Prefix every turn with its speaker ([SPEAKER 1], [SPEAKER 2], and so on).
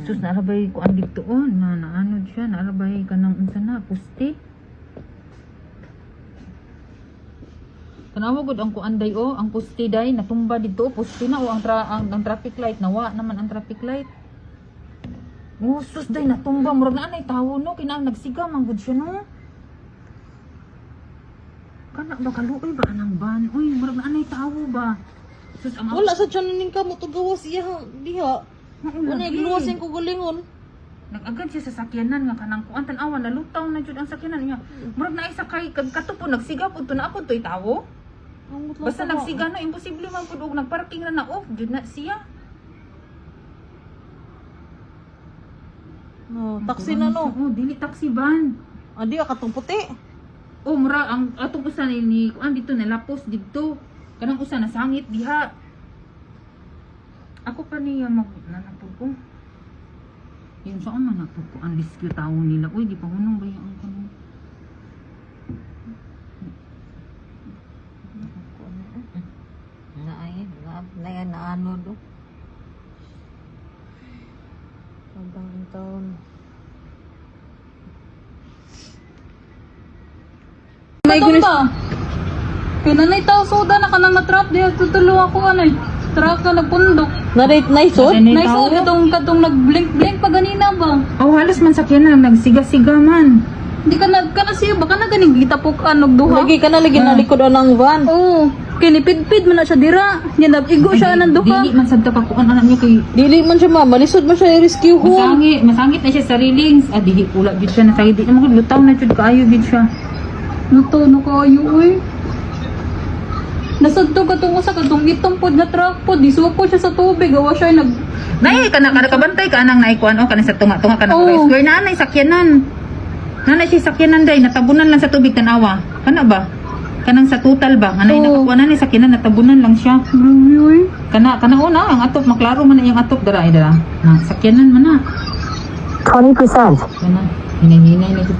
[SPEAKER 1] Sus narabay ko ang ditoon na naano siya narabay ka ng unsa na pusti. Tanawa gud ang kuanday o ang pusti day natumba dito pusti na o ang traffic light nawa naman ang traffic light. Oh sus day natumba murag na anay tawo no kinang nagsiga man gud siya no. Kana ba kaluoy ba anang ban? Uy murag na anay tawo ba? Sus ang
[SPEAKER 2] Wala sa tiyan ning kamo to gawas iya diha. Wala giluwasin ko gulingon.
[SPEAKER 1] Nag-agad siya sa sakyanan nga kanang kuan tan-awan nalutaw na jud ang sakyanan niya. Murag na isa kay kagkatupo nagsiga pud to na apod toy tawo. Basta nagsiga na imposible man pud og nagparking na off jud na siya.
[SPEAKER 2] No, taxi na no.
[SPEAKER 1] Oh, dili taxi van.
[SPEAKER 2] Adi katong puti.
[SPEAKER 1] Oh, mura ang atong usa ni kuan dito nalapos dito. Kanang usa nasangit diha. Ako pa niya nanapod ko. Yun saan man napod ko ang rescue tao nila. Uy, di pa hunong ba yung kanong
[SPEAKER 2] na ano do. Abang taon.
[SPEAKER 3] May gulis pa. Kinanay tao soda na kanang na-trap diha tutulo ako anay. Truck ka nagpundok.
[SPEAKER 2] Naisod?
[SPEAKER 3] Naisod katong nag-blink pa ganina ba?
[SPEAKER 1] oh, halos man sakyanan nagsiga-siga man.
[SPEAKER 3] Hindi ka na siya baka na ganing gitapok anog duha.
[SPEAKER 2] Lagi ka na lagi nalikod ng van.
[SPEAKER 3] Oo. Kinipid-pid man na siya dira. Nya nag-igo siya ng duha.
[SPEAKER 1] Dili man sad ka kuan anak niya kay
[SPEAKER 2] Dili man siya malisod man siya i-rescue home.
[SPEAKER 1] masangit na siya sa railings. Ah, dili pula gid siya nasangit. Di naman lutaw na jud kaayo gid siya.
[SPEAKER 3] Luto no kayo uy. Nasadto katong usa katong itong pod na truck pod isuko siya sa tubig awa siya nag
[SPEAKER 1] Nay kana kabantay ka nang naikuan o kana sa tunga-tunga kana
[SPEAKER 3] Oo.
[SPEAKER 1] square na anay sakyanan. Nanay si sakyanan day natabunan lang sa tubig tanawa. Kana ba? Kanang sa total ba? Anay
[SPEAKER 3] Oo.
[SPEAKER 1] nakakuha na ni sakyanan natabunan lang siya.
[SPEAKER 3] grabe uy.
[SPEAKER 1] Kana una ang atop maklaro man na yung atop dara ay dara. Na sakyanan man na.
[SPEAKER 4] 20%.
[SPEAKER 1] Kana hinahinay na jud.